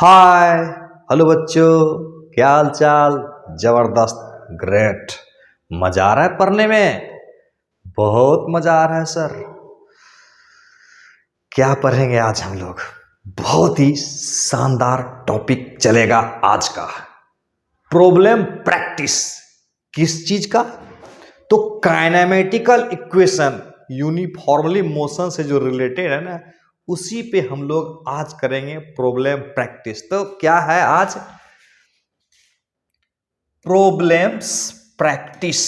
हाय। Hello बच्चों, क्या हाल चाल। जबरदस्त, ग्रेट। मजा आ रहा है पढ़ने में? बहुत मजा आ रहा है सर। क्या पढ़ेंगे आज हम लोग? बहुत ही शानदार टॉपिक चलेगा आज का। Problem practice. किस चीज का? तो काइनेमेटिकल इक्वेशन, यूनिफॉर्मली मोशन से जो रिलेटेड है ना, उसी पे हम लोग आज करेंगे प्रॉब्लम प्रैक्टिस। तो क्या है आज? Problems practice.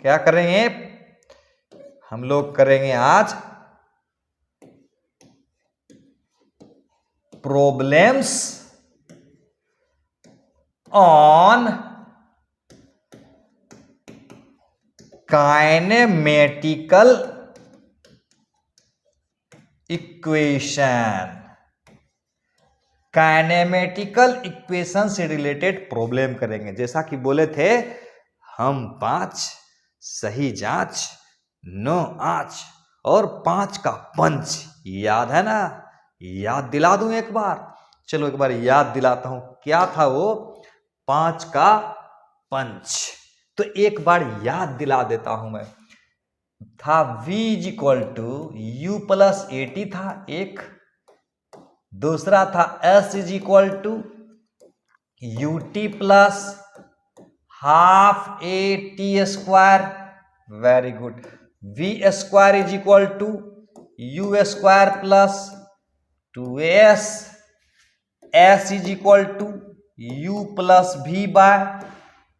क्या करेंगे हम लोग? करेंगे आज problems on kinematical equation. Kinematical equation से रिलेटेड प्रॉब्लम करेंगे। जैसा कि बोले थे हम 5 सही जांच 9 आंच और 5 का पंच, याद है ना? याद दिला दूं एक बार? चलो एक बार याद दिलाता हूं। क्या था वो? 5 का पंच। तो एक बार याद दिला देता हूं मैं। था v is equal to u plus a t था एक। दूसरा था s is equal to u t plus half a t square. Very good. V square is equal to u square plus 2s। s is equal to u plus v by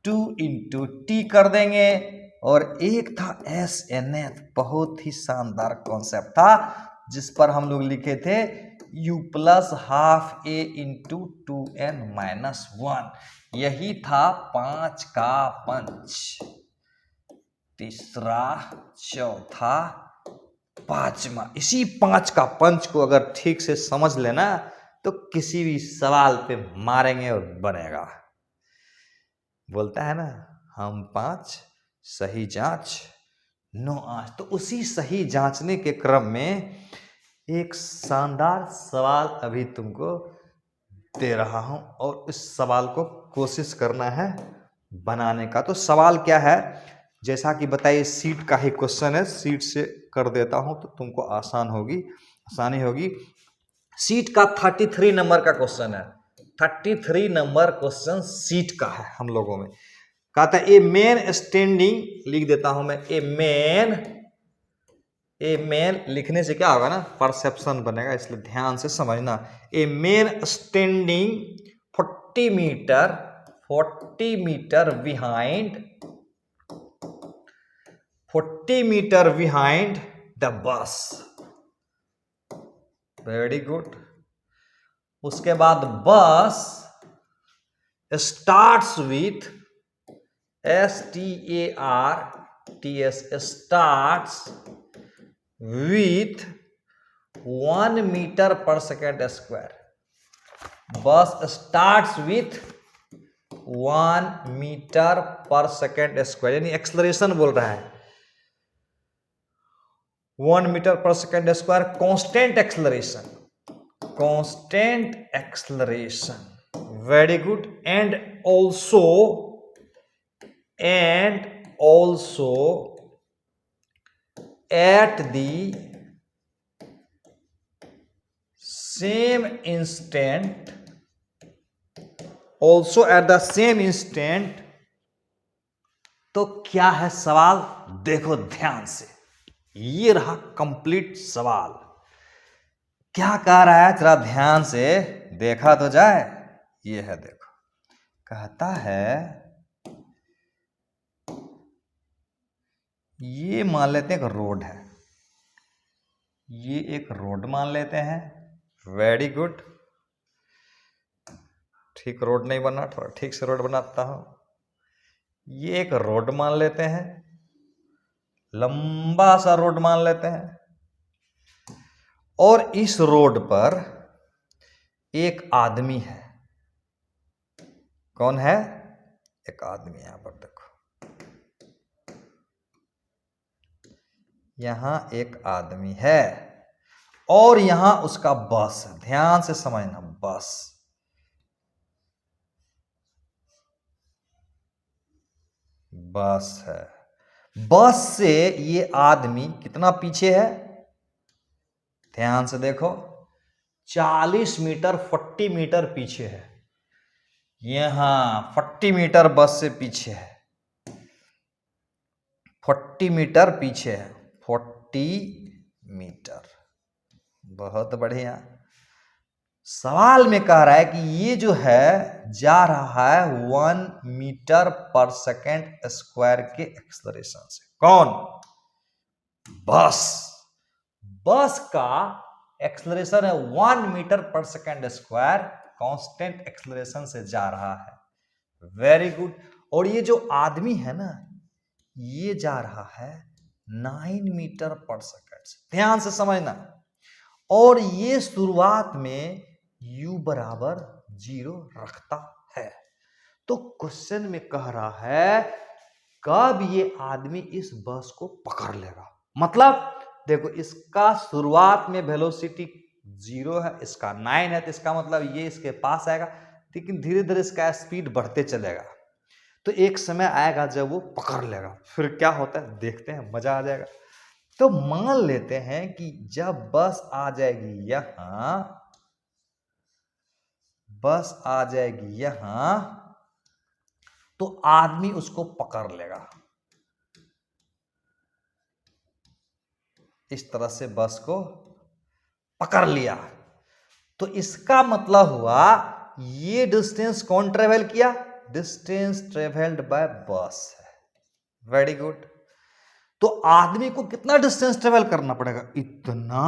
2 into t कर देंगे। और एक था S N F, बहुत ही शानदार concept था, जिस पर हम लोग लिखे थे u प्लस हाफ ए इंटू 2n माइनस 1। यही था 5 का पंच। तीसरा, चौथा, पांचवा। इसी 5 का पंच को अगर ठीक से समझ लेना तो किसी भी सवाल पे मारेंगे और बनेगा। बोलता है ना हम 5 सही जांच 9 आंच। तो उसी सही जांचने के क्रम में एक शानदार सवाल अभी तुमको दे रहा हूं और इस सवाल को कोशिश करना है बनाने का। तो सवाल क्या है, जैसा कि बताइए, सीट का ही क्वेश्चन है। सीट से कर देता हूं तो तुमको आसानी होगी। सीट का 33 नंबर का क्वेश्चन है। 33 नंबर क्वेश्चन सीट का है हम लोगों में। कहता है ए मैन स्टैंडिंग, लिख देता हूं मैं ए मैन लिखने से क्या होगा ना, परसेप्शन बनेगा, इसलिए ध्यान से समझना। A man standing 40 meter behind the bus. Very good. उसके बाद bus starts with STARTS, starts with 1 meter per second square. Bus starts with 1 meter per second square, यानी एक्सलरेशन बोल रहा है 1 meter per second square. Constant acceleration. Very good. And also at the same instant, तो क्या है सवाल? देखो ध्यान से, ये रहा कंप्लीट सवाल। क्या कह रहा है, जरा ध्यान से देखा तो जाए। ये है, देखो, कहता है ये मान लेते हैं एक रोड है। ये एक रोड मान लेते हैं। Very good. ठीक रोड नहीं बना, थोड़ा ठीक से रोड बनाता हूं। ये एक रोड मान लेते हैं, लंबा सा रोड मान लेते हैं। और इस रोड पर एक आदमी है। कौन है? एक आदमी। यहां पर देखो, यहां एक आदमी है और यहां उसका बस है, ध्यान से समझना, बस। बस है, बस से ये आदमी कितना पीछे है, ध्यान से देखो, 40 मीटर 40 मीटर पीछे है। यहां 40 मीटर बस से पीछे है, 40 मीटर पीछे है, 40 मीटर। बहुत बढ़िया। सवाल में कह रहा है कि ये जो है जा रहा है 1 मीटर पर सेकेंड स्क्वायर के एक्सलरेशन से। कौन? बस। बस का एक्सलरेशन है 1 meter per second square, constant acceleration से जा रहा है। Very good. और ये जो आदमी है ना, ये जा रहा है 9 मीटर पर सेकेंड से, ध्यान से समझना। और ये शुरुआत में u बराबर 0 रखता है। तो क्वेश्चन में कह रहा है कब ये आदमी इस बस को पकड़ लेगा। मतलब देखो, इसका शुरुआत में वेलोसिटी 0 है, इसका 9 है, तो इसका मतलब ये इसके पास आएगा, लेकिन धीरे धीरे इसका स्पीड बढ़ते चलेगा। तो एक समय आएगा जब वो पकड़ लेगा, फिर क्या होता है देखते हैं, मजा आ जाएगा। तो मान लेते हैं कि जब बस आ जाएगी यहां, बस आ जाएगी यहां, तो आदमी उसको पकड़ लेगा। इस तरह से बस को पकड़ लिया, तो इसका मतलब हुआ ये डिस्टेंस कौन ट्रेवल किया, डिस्टेंस ट्रेवल्ड बाय बस है। Very good. तो आदमी को कितना डिस्टेंस ट्रेवल करना पड़ेगा, इतना,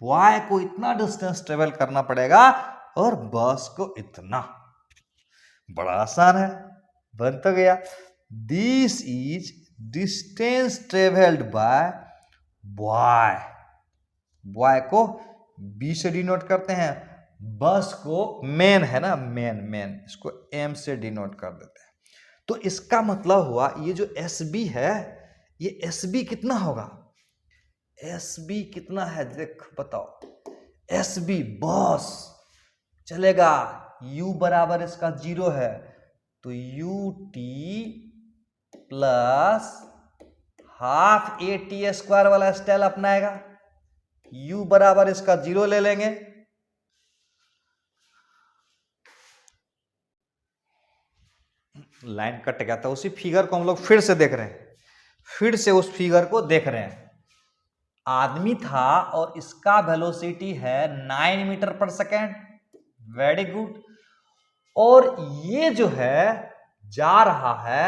बॉय को इतना डिस्टेंस ट्रेवल करना पड़ेगा और बस को इतना। बड़ा आसान है, बन तो गया। This is distance travelled by boy. Boy को बी से डिनोट करते हैं, बस को मैन है ना, मैन, इसको एम से डिनोट कर देते हैं। तो इसका मतलब हुआ ये जो एस बी है, ये एस बी कितना होगा, एस बी कितना है देख बताओ, एस बी बस चलेगा, u बराबर इसका 0 है, तो u T plus half a t square वाला स्टाइल अपनाएगा। u बराबर इसका 0 ले लेंगे, लाइन कट गया था, उसी फिगर को हम लोग फिर से देख रहे हैं, फिर से उस फिगर को देख रहे हैं। आदमी था और इसका वेलोसिटी है 9 metre per second. Very good. और ये जो है जा रहा है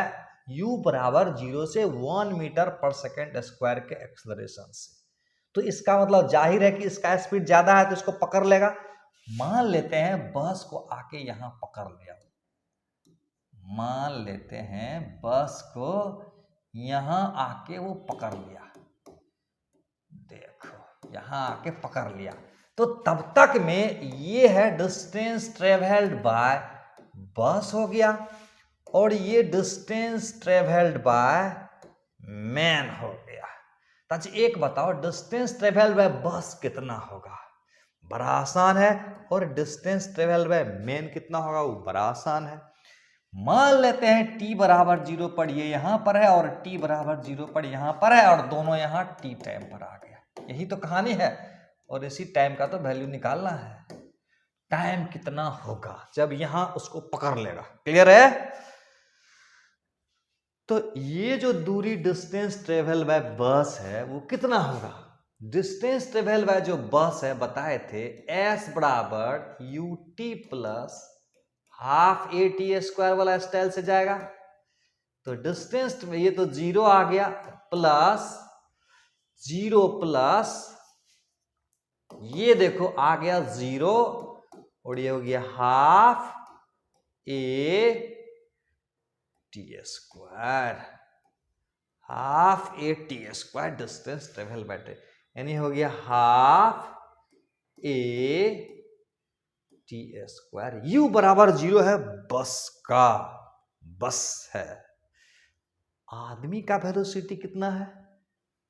u बराबर 0 से 1 मीटर पर सेकेंड स्क्वायर के एक्सलरेशन से। तो इसका मतलब जाहिर है कि इसका स्पीड ज्यादा है, तो इसको पकड़ लेगा। मान लेते हैं बस को आके यहां पकड़ लिया, मान लेते हैं बस को यहां आके वो पकड़ लिया, देखो यहां आके पकड़ लिया। तो तब तक में ये है डिस्टेंस ट्रेवल्ड बाय बस हो गया, और ये डिस्टेंस ट्रेवल्ड बाय मैन हो गया। तो एक बताओ, डिस्टेंस ट्रेवल्ड बाय बस कितना होगा, बड़ा आसान है। और डिस्टेंस ट्रेवल्ड बाय मैन कितना होगा, वो बड़ा आसान है। मान लेते हैं t बराबर 0 पर ये यहां पर है, और t बराबर 0 पर यहां पर है, और दोनों यहां t टाइम पर आ गया। यही तो कहानी है, और इसी टाइम का तो वैल्यू निकालना है। टाइम कितना होगा जब यहां उसको पकड़ लेगा, क्लियर है। तो ये जो दूरी डिस्टेंस ट्रेवल बाय बस है वो कितना होगा, डिस्टेंस ट्रेवल बाय जो बस है बताए थे s बराबर you t plus half a t square वाला स्टाइल से जाएगा। तो डिस्टेंस में ये तो 0 आ गया, प्लस 0 प्लस ये देखो आ गया 0, और ये हो गया half a t square, half a t square distance travel by time, यानी हो गया half a t square. You बराबर 0 है बस का, बस है। आदमी का वेलोसिटी कितना है,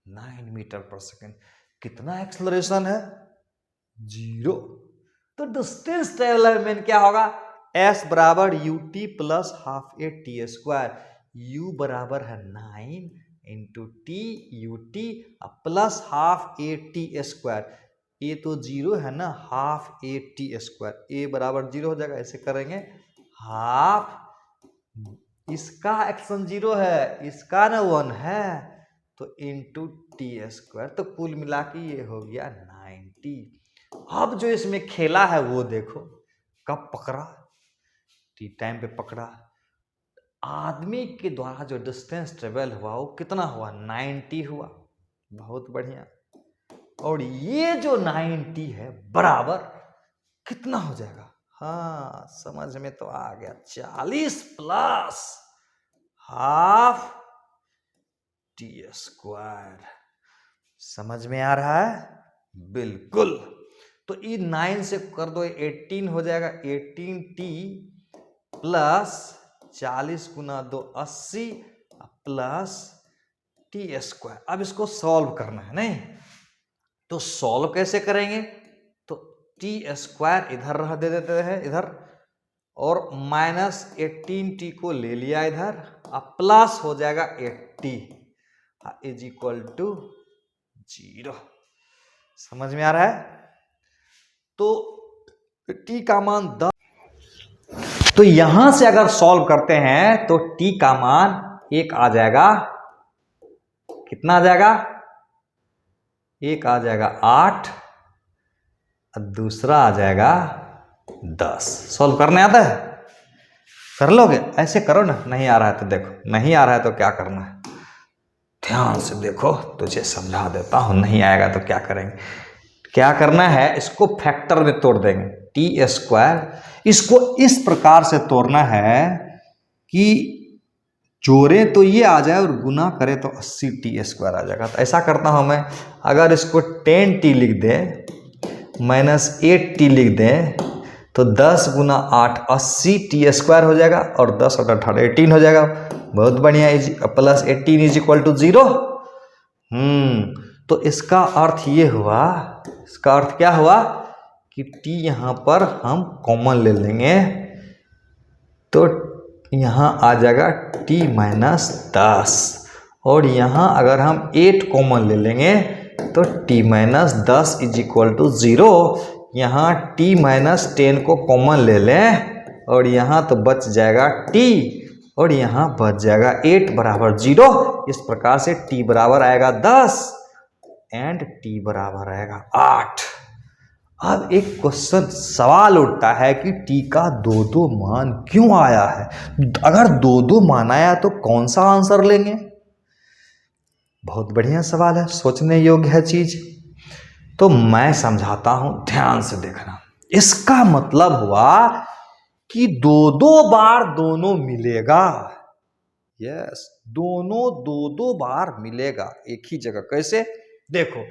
9 मीटर पर सेकेंड। कितना एक्सलरेशन है, 0। तो डिस्टेंस ट्रेवलर में क्या होगा, s बराबर ut plus half a t square, u बराबर है 9 into t u t plus half a t square. A तो 0 है ना, half a t square, a बराबर 0 हो जाएगा, ऐसे करेंगे हाफ, इसका एक्शन 0 है, इसका ना 1 है, तो इंटू टी स्क्वायर, तो कुल मिला के ये हो गया 90। अब जो इसमें खेला है वो देखो, कब पकड़ा, टी टाइम पे पकड़ा। आदमी के द्वारा जो डिस्टेंस ट्रेवल हुआ वो कितना हुआ, 90 हुआ, बहुत बढ़िया। और ये जो 90 है बराबर कितना हो जाएगा, हाँ समझ में तो आ गया, 40 प्लस हाफ टी स्क्वायर। समझ में आ रहा है, बिल्कुल। तो ये 9 से कर दो 18 हो जाएगा, 18t प्लस 40 गुना 2 80 प्लस टी स्क्वायर। अब इसको सॉल्व करना है नहीं, तो सॉल्व कैसे करेंगे, तो टी स्क्वायर इधर रह दे देते हैं इधर, और माइनस 18t को ले लिया इधर, अब प्लस हो जाएगा 80 इज इक्वल टू 0। समझ में आ रहा है, तो t का मान 10, तो यहां से अगर सॉल्व करते हैं तो t का मान एक आ जाएगा, कितना आ जाएगा, एक आ जाएगा 8 और दूसरा आ जाएगा 10। सॉल्व करने आता है, कर लोगे, ऐसे करो ना, नहीं आ रहा है तो देखो, नहीं आ रहा है तो क्या करना है, ध्यान से देखो, तुझे समझा देता हूं, नहीं आएगा तो क्या करेंगे, क्या करना है, इसको फैक्टर में तोड़ देंगे, टी स्क्वायर, इसको इस प्रकार से तोड़ना है कि जोड़े तो ये आ जाए और गुना करे तो 80 टी स्क्वायर आ जाएगा। तो ऐसा करता हूं मैं, अगर इसको 10t लिख दे माइनस 8t लिख दें तो 10 गुना 8 80 टी स्क्वायर हो जाएगा, और 10 और 18 18 हो जाएगा, बहुत बढ़िया, प्लस 18 इज इक्वल टू 0। तो इसका अर्थ ये हुआ, इसका अर्थ क्या हुआ कि t यहाँ पर हम कॉमन ले लेंगे, तो यहाँ आ जाएगा t माइनस 10, और यहाँ अगर हम 8 कॉमन ले लेंगे तो t minus 10 is equal to 0। यहाँ t माइनस 10 को कॉमन ले लें और यहाँ तो बच जाएगा t, और यहाँ बच जाएगा 8 बराबर 0। इस प्रकार से t बराबर आएगा 10 एंड t बराबर आएगा 8। अब एक क्वेश्चन सवाल उठता है कि t का दो दो मान क्यों आया है, अगर दो दो मान आया तो कौन सा आंसर लेंगे, बहुत बढ़िया सवाल है, सोचने योग्य है चीज। तो मैं समझाता हूं, ध्यान से देखना, इसका मतलब हुआ कि दो दो बार दोनों मिलेगा, यस, दोनों दो दो बार मिलेगा एक ही जगह। कैसे, देखो,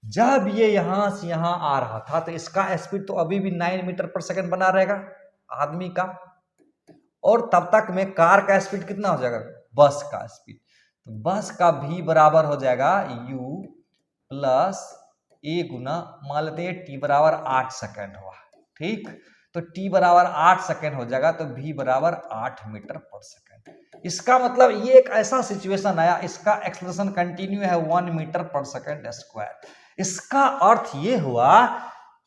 जब ये यहां से यहां आ रहा था तो इसका स्पीड तो अभी भी 9 मीटर पर सेकंड बना रहेगा आदमी का, और तब तक में कार का स्पीड कितना हो जाएगा, बस का स्पीड, तो बस का भी बराबर हो जाएगा u प्लस ए गुना, मान लेते हैं t बराबर 8 सेकंड हुआ, ठीक, तो t बराबर 8 सेकंड हो जाएगा, तो v बराबर 8 मीटर पर सेकंड। इसका मतलब ये एक ऐसा सिचुएशन आया, इसका एक्सेलरेशन कंटिन्यू है 1 मीटर पर सेकंड स्क्वायर। इसका अर्थ ये हुआ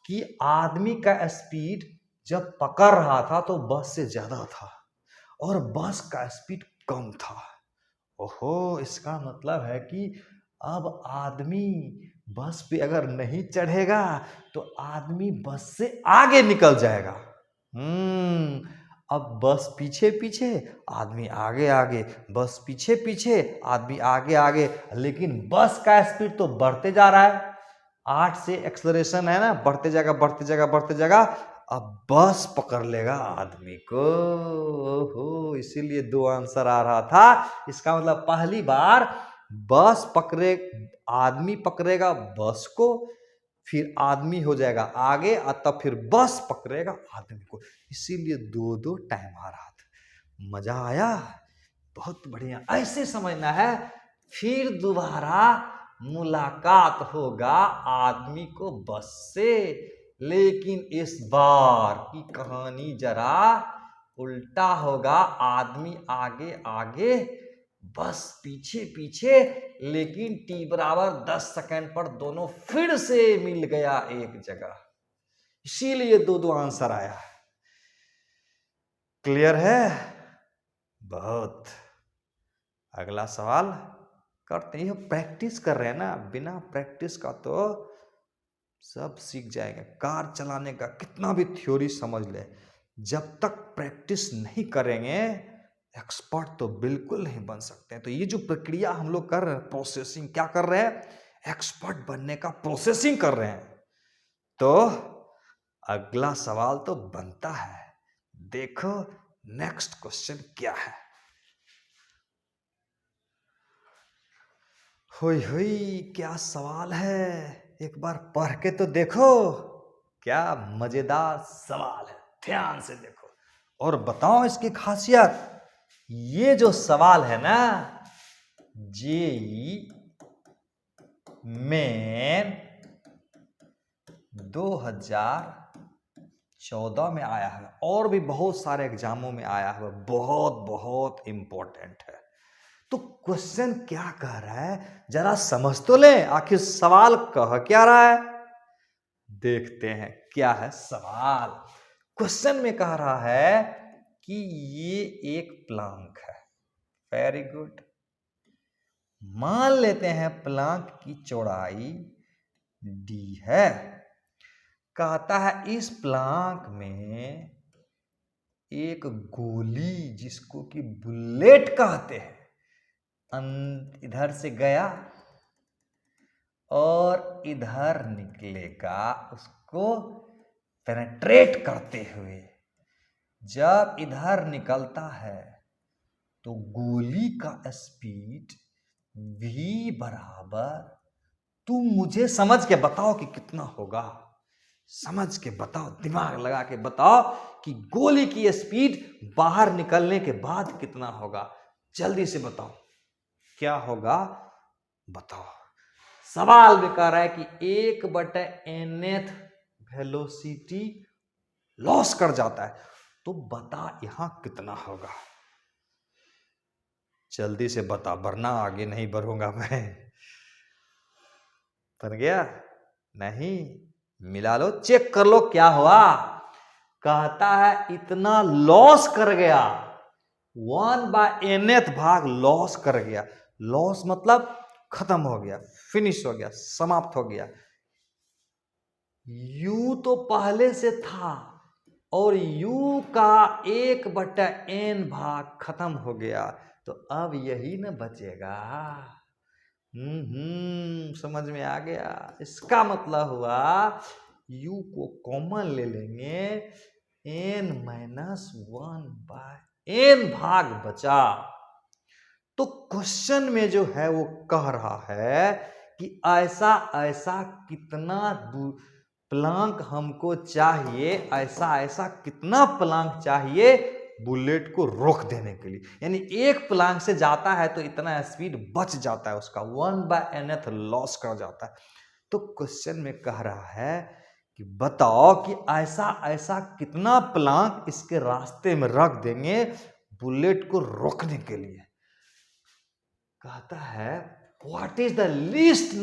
कि आदमी का स्पीड जब पकड़ रहा था तो बस से ज्यादा था और बस का स्पीड कम था। ओहो, इसका मतलब है कि अब आदमी बस पे अगर नहीं चढ़ेगा तो आदमी बस से आगे निकल जाएगा। अब बस पीछे पीछे, आदमी आगे आगे, बस पीछे पीछे, आदमी आगे आगे, लेकिन बस का स्पीड तो बढ़ते जा रहा है, 8 से एक्सेलरेशन है ना, बढ़ते जाएगा बढ़ते जाएगा बढ़ते जाएगा, अब बस पकड़ लेगा आदमी को। ओहो, इसीलिए 2 आंसर आ रहा था। इसका मतलब पहली बार बस पकड़े, आदमी पकड़ेगा बस को, फिर आदमी हो जाएगा आगे और तब फिर बस पकड़ेगा आदमी को, इसीलिए 2 टाइम आ रहा था। मजा आया, बहुत बढ़िया, ऐसे समझना है। फिर दोबारा मुलाकात होगा आदमी को बस से, लेकिन इस बार की कहानी जरा उल्टा होगा। आदमी आगे आगे, बस पीछे पीछे, लेकिन t बराबर 10 सेकंड पर दोनों फिर से मिल गया एक जगह। इसीलिए दो दो आंसर आया। क्लियर है? बहुत। अगला सवाल करते हैं। प्रैक्टिस कर रहे हैं ना, बिना प्रैक्टिस का तो सब सीख जाएंगे। कार चलाने का कितना भी थ्योरी समझ ले, जब तक प्रैक्टिस नहीं करेंगे एक्सपर्ट तो बिल्कुल नहीं बन सकते। तो ये जो प्रक्रिया हम लोग कर रहे हैं, प्रोसेसिंग, क्या कर रहे हैं? एक्सपर्ट बनने का प्रोसेसिंग कर रहे हैं। तो अगला सवाल तो बनता है। देखो नेक्स्ट क्वेश्चन क्या है। हुई हुई, क्या सवाल है, एक बार पढ़ के तो देखो। क्या मजेदार सवाल है, ध्यान से देखो और बताओ इसकी खासियत। ये जो सवाल है ना, जेईई मेन 2014 में आया है और भी बहुत सारे एग्जामों में आया है, बहुत बहुत इंपॉर्टेंट है। तो क्वेश्चन क्या कह रहा है, जरा समझ तो ले, आखिर सवाल कह क्या रहा है। देखते हैं क्या है सवाल। क्वेश्चन में कह रहा है कि ये एक प्लांक है। Very good. मान लेते हैं प्लांक की चौड़ाई d है। कहता है इस प्लांक में एक गोली, जिसको कि बुलेट कहते हैं, इधर से गया और इधर निकलेगा, उसको पेनेट्रेट करते हुए। जब इधर निकलता है तो गोली का स्पीड v बराबर, तुम मुझे समझ के बताओ कि कितना होगा। समझ के बताओ, दिमाग लगा के बताओ कि गोली की स्पीड बाहर निकलने के बाद कितना होगा। जल्दी से बताओ क्या होगा, बताओ। सवाल में कह रहा है कि 1/nth वेलोसिटी लॉस कर जाता है, तो बता यहां कितना होगा। जल्दी से बता, वरना आगे नहीं बढ़ूंगा मैं। बन गया? नहीं, मिला लो, चेक कर लो क्या हुआ। कहता है इतना लॉस कर गया, 1/nth भाग लॉस कर गया। लॉस मतलब खत्म हो गया, फिनिश हो गया, समाप्त हो गया। u तो पहले से था और u का 1/n भाग खत्म हो गया, तो अब यही न बचेगा। समझ में आ गया। इसका मतलब हुआ u को कॉमन ले लेंगे, n-1/n भाग बचा। तो क्वेश्चन में जो है वो कह रहा है कि ऐसा ऐसा कितना प्लांक हमको चाहिए, ऐसा ऐसा कितना प्लांक चाहिए बुलेट को रोक देने के लिए। यानी एक प्लांक से जाता है तो इतना स्पीड बच जाता है उसका, 1/nth लॉस कर जाता है। तो क्वेश्चन में कह रहा है कि बताओ कि ऐसा ऐसा कितना प्लांक इसके रास्ते में रख देंगे बुलेट को रोकने के लिए। कहता है what is the least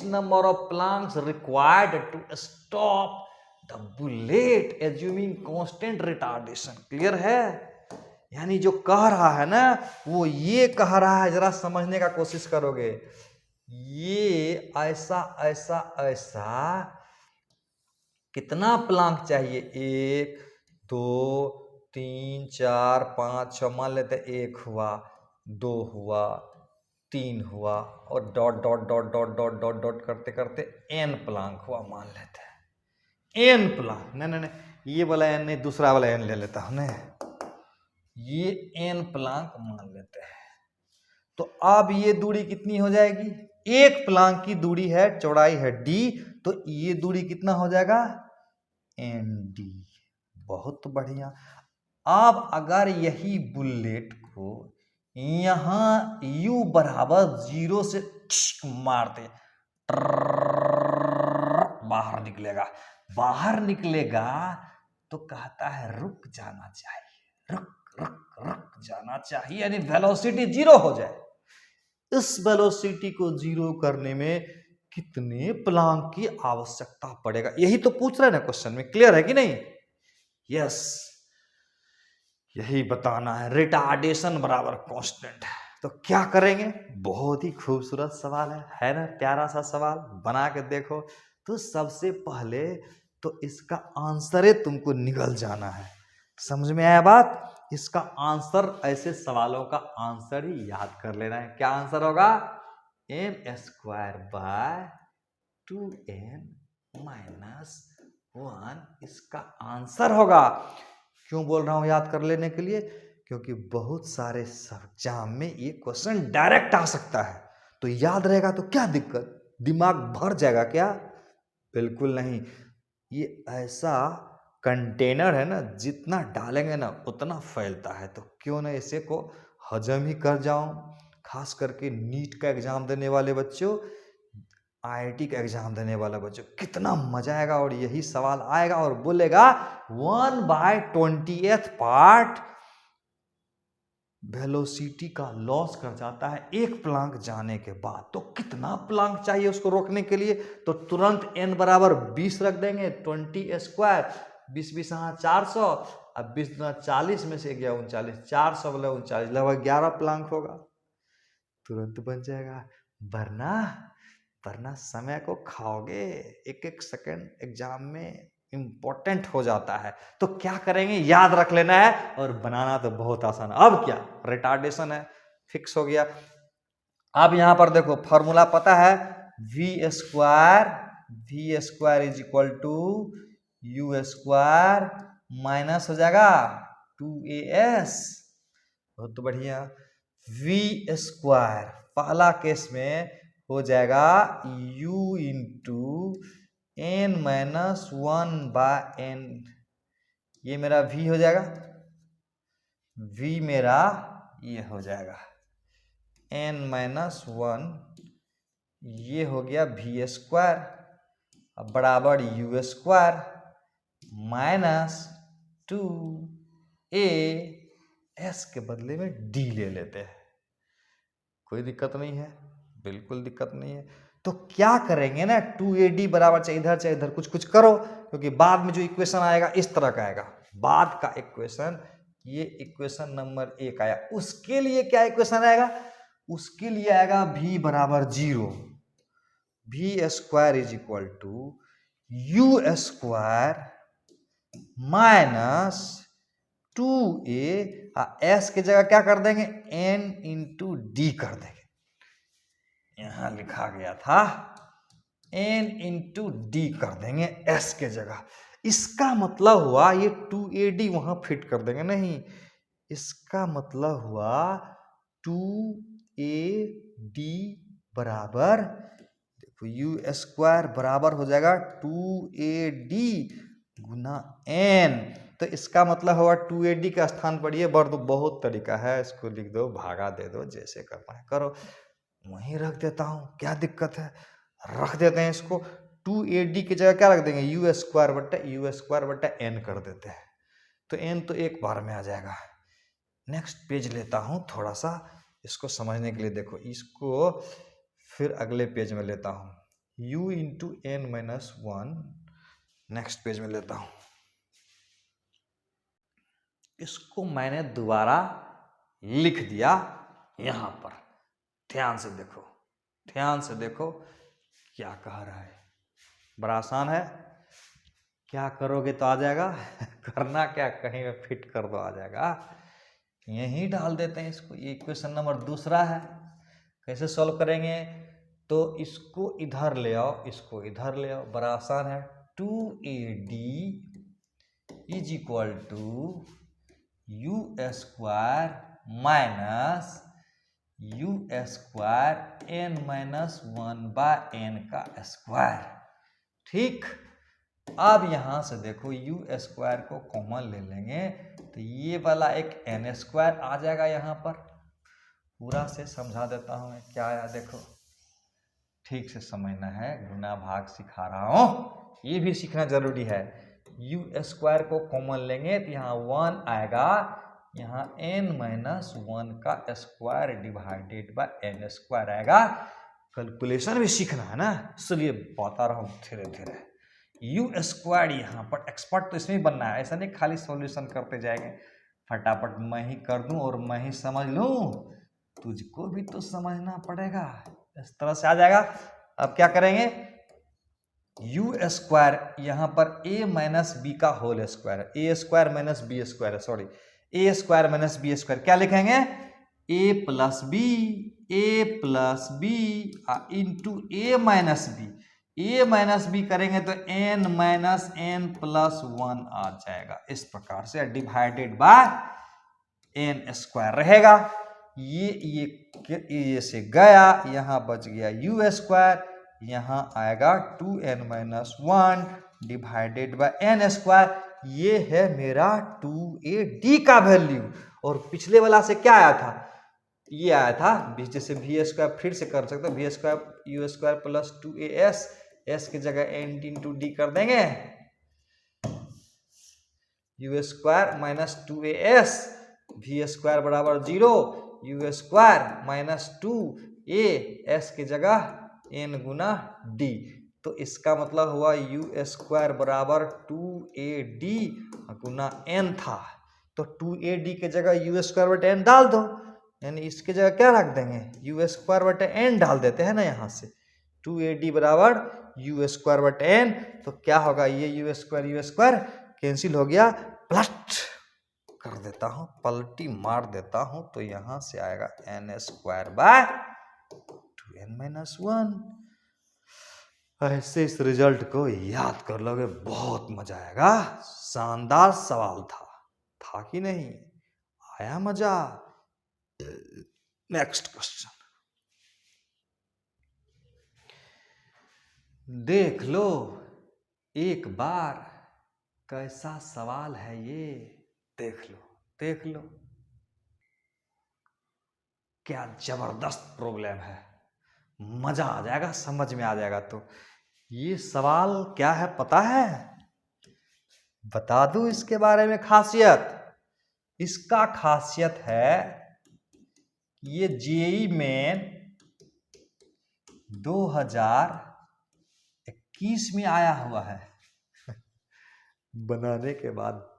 number of planks required to stop the bullet assuming constant retardation. Clear है? यानी जो कह रहा है ना, वो ये कह रहा है, जरा समझने का कोशिश करोगे। ये ऐसा ऐसा ऐसा कितना प्लांक चाहिए, 1 2 3 4 5 6, मान लेते 1 हुआ, 2 हुआ, 3 हुआ, और dot dot dot dot dot dot dot करते करते n प्लांक हुआ मान लेते हैं। n प्लांक, नहीं, ये वाला n नहीं, दूसरा वाला n ले लेता हूं, ये n प्लांक मान लेते हैं। तो अब ये दूरी कितनी हो जाएगी, एक प्लांक की दूरी है, चौड़ाई है d, तो ये दूरी कितना हो जाएगा, nd। बहुत बढ़िया। अब अगर यही बुलेट को यहां u बराबर 0 से मारते बाहर निकलेगा। बाहर निकलेगा तो कहता है रुक जाना चाहिए, रुक रुक रुक जाना चाहिए, यानी वेलोसिटी 0 हो जाए। इस वेलोसिटी को 0 करने में कितने प्लांक की आवश्यकता पड़ेगा, यही तो पूछ रहे हैं ना क्वेश्चन में। क्लियर है कि नहीं? यस, यही बताना है। रिटार्डेशन बराबर कांस्टेंट। तो क्या करेंगे? बहुत ही खूबसूरत सवाल है ना? प्यारा सा सवाल बना के देखो। तो सबसे पहले तो इसका आंसर है तुमको निकल जाना है। समझ में आया बात? इसका आंसर, ऐसे सवालों का आंसर ही याद कर लेना है। क्या आंसर होगा? m² बाय 2n माइनस 1 इसका आंसर होगा। क्यों बोल रहा हूं याद कर लेने के लिए? क्योंकि बहुत सारे एग्जाम में ये क्वेश्चन डायरेक्ट आ सकता है, तो याद रहेगा तो क्या दिक्कत, दिमाग भर जाएगा क्या? बिल्कुल नहीं। ये ऐसा कंटेनर है ना, जितना डालेंगे ना उतना फैलता है। तो क्यों ना इसे को हजम ही कर जाऊं। खास करके नीट का एग्जाम देने वाले बच्चों, आईआईटी का एग्जाम देने वाला बच्चों, कितना मजा आएगा। और यही सवाल आएगा और बोलेगा 1/20th पार्ट वेलोसिटी का लॉस कर जाता है एक प्लांक जाने के बाद। तो कितना प्लांक चाहिए उसको रोकने के लिए? तो तुरंत n बराबर 20 रख देंगे। 20² 20 400, अब 20 40 में से गया 39, 400 बोले 39, लगभग 11 प्लांक होगा। तुरंत बन जाएगा। वरना समय को खाओगे। एक एक सेकंड एग्जाम में इंपॉर्टेंट हो जाता है। तो क्या करेंगे? याद रख लेना है, और बनाना तो बहुत आसान है। अब क्या, रिटार्डेशन है, फिक्स हो गया। अब यहां पर देखो फॉर्मूला पता है, v² is equal to u² minus हो जाएगा 2as। बहुत बढ़िया। v² पहला केस में हो जाएगा u इंटू n माइनस 1/n। ये मेरा v हो जाएगा, v मेरा ये हो जाएगा n माइनस 1, ये हो गया v²। अब बराबर u² माइनस 2a, s के बदले में d ले लेते हैं। कोई दिक्कत नहीं है, बिल्कुल दिक्कत नहीं है। तो क्या करेंगे ना, 2ad बराबर चाहे इधर कुछ कुछ करो, क्योंकि बाद में जो इक्वेशन आएगा इस तरह का आएगा। बाद का इक्वेशन, ये इक्वेशन नंबर 1 आया, उसके लिए क्या इक्वेशन आएगा? उसके लिए आएगा v बराबर 0, v² is equal to u² minus 2a, s की जगह क्या कर देंगे? n इंटू डी कर देंगे। यहां लिखा गया था n इंटू डी कर देंगे s के जगह। इसका मतलब हुआ ये 2ad वहां फिट कर देंगे, नहीं, इसका मतलब हुआ 2ad बराबर, देखो u² बराबर हो जाएगा 2ad गुना n। तो इसका मतलब होगा 2ad का स्थान पर ये भर दो, बहुत तरीका है, इसको लिख दो, भागा दे दो, जैसे करना है करो। वहीं रख देता हूं, क्या दिक्कत है, रख देते हैं इसको। 2ad की जगह क्या रख देंगे? u² बट्टा n कर देते हैं। तो n तो एक बार में आ जाएगा। नेक्स्ट पेज लेता हूं थोड़ा सा इसको समझने के लिए। देखो इसको फिर अगले पेज में लेता हूं, u into n minus 1, next page में लेता हूं। इसको मैंने दोबारा लिख दिया यहां पर। ध्यान से देखो, ध्यान से देखो क्या कह रहा है। बड़ा आसान है, क्या करोगे तो आ जाएगा। करना क्या, कहीं में फिट कर दो, आ जाएगा। यहीं डाल देते हैं इसको। ये इक्वेशन नंबर 2 है। कैसे सॉल्व करेंगे? तो इसको इधर ले आओ, इसको इधर ले आओ, बड़ा आसान है। 2ad is equal to u² minus u² n माइनस 1/n का स्क्वायर। ठीक, अब यहां से देखो u² को कॉमन ले लेंगे, तो ये वाला एक n² आ जाएगा यहां पर, पूरा से समझा देता हूँ मैं क्या आया, देखो ठीक से समझना है, गुना भाग सिखा रहा हूँ, ये भी सीखना जरूरी है। यू स्क्वायर को कॉमन लेंगे तो यहाँ 1 आएगा, यहाँ n माइनस 1 का square divided by n square आएगा। कैलकुलेशन भी सीखना है ना, इसलिए बता रहा हूँ धीरे धीरे। यू स्क्वायर यहाँ पर एक्सपर्ट तो इसमें ही बनना है, ऐसा नहीं खाली सॉल्यूशन करते जाएंगे। फटाफट मैं ही कर दूं और मैं ही समझ लूं, तुझको भी तो समझना पड़ेगा। इस तरह से आ जाएगा। अब क्या करेंगे, यू स्क्वायर यहाँ पर a माइनस बी का whole square, a square minus b square, sorry a square minus b square, क्या लिखेंगे a plus b into a minus b, a minus b करेंगे तो n माइनस n प्लस 1 आ जाएगा। इस प्रकार से डिवाइडेड बाय n स्क्वायर रहेगा। ये से गया, यहाँ बच गया यू स्क्वायर, यहाँ आएगा 2n minus 1 divided by n square. ये है मेरा 2ad का वैल्यू। और पिछले वाला से क्या आया था, ये आया था जैसे वी स्क्वायर, फिर से कर सकते हो v square u square plus 2as, s की जगह n इंटू डी कर देंगे, u square minus 2as, v square बराबर 0, you square minus 2a, s की जगह n गुना d। तो इसका मतलब हुआ यू स्क्वायर बराबर 2ad गुना n था, तो 2ad की जगह यू स्क्वायर बटे n डाल दो, यानी इसके जगह क्या रख देंगे, यू स्क्वायर बटे n डाल देते हैं ना, यहाँ से 2ad बराबर यू स्क्वायर बटे n, तो क्या होगा, ये यू स्क्वायर कैंसिल हो गया, प्लस कर देता हूं, पलटी मार देता हूं, तो यहां से आएगा n square by 2n minus 1। ऐसे इस रिजल्ट को याद कर लोगे, बहुत मजा आएगा। शानदार सवाल था कि नहीं, आया मजा। नेक्स्ट क्वेश्चन देख लो एक बार, कैसा सवाल है ये, देख लो क्या जबरदस्त प्रॉब्लम है, मजा आ जाएगा, समझ में आ जाएगा। तो ये सवाल क्या है पता है, बता दूं इसके बारे में खासियत। इसका खासियत है ये जेईई में 2021 में आया हुआ है। बनाने के बाद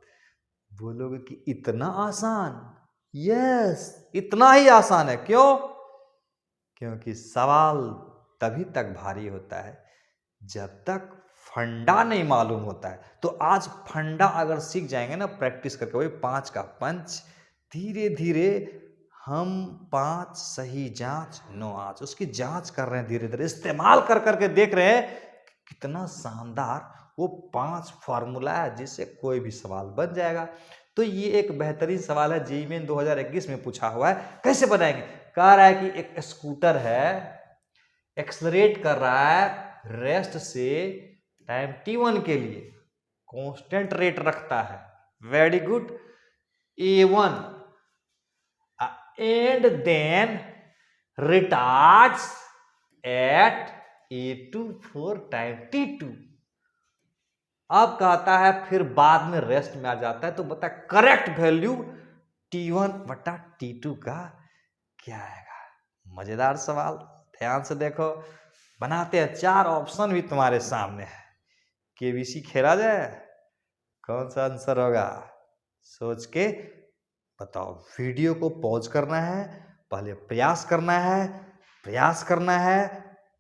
बोलोगे कि इतना आसान, यस इतना ही आसान है। क्यों? क्योंकि सवाल तभी तक भारी होता है जब तक फंडा नहीं मालूम होता है। तो आज फंडा अगर सीख जाएंगे ना प्रैक्टिस करके, वही 5 का पंच, धीरे धीरे हम 5 सही जांच 9 आंच, उसकी जांच कर रहे हैं, धीरे धीरे इस्तेमाल कर करके देख रहे हैं कितना शानदार वो 5 फार्मूला है जिससे कोई भी सवाल बन जाएगा। तो ये एक बेहतरीन सवाल है, जेईई मेन 2021 में पूछा हुआ है। कैसे बनाएंगे, कह रहा है कि एक स्कूटर है, एक्सलरेट कर रहा है रेस्ट से टाइम t1 के लिए, कांस्टेंट रेट रखता है, very good, a1 and then retards at a2 for time t2। अब कहता है फिर बाद में रेस्ट में आ जाता है, तो बता करेक्ट वैल्यू t1 बटा t2 का क्या आएगा। मजेदार सवाल, ध्यान से देखो, बनाते हैं। 4 ऑप्शन भी तुम्हारे सामने है, केबीसी खेला जाए, कौन सा आंसर होगा सोच के बताओ। वीडियो को पॉज करना है, पहले प्रयास करना है, प्रयास करना है,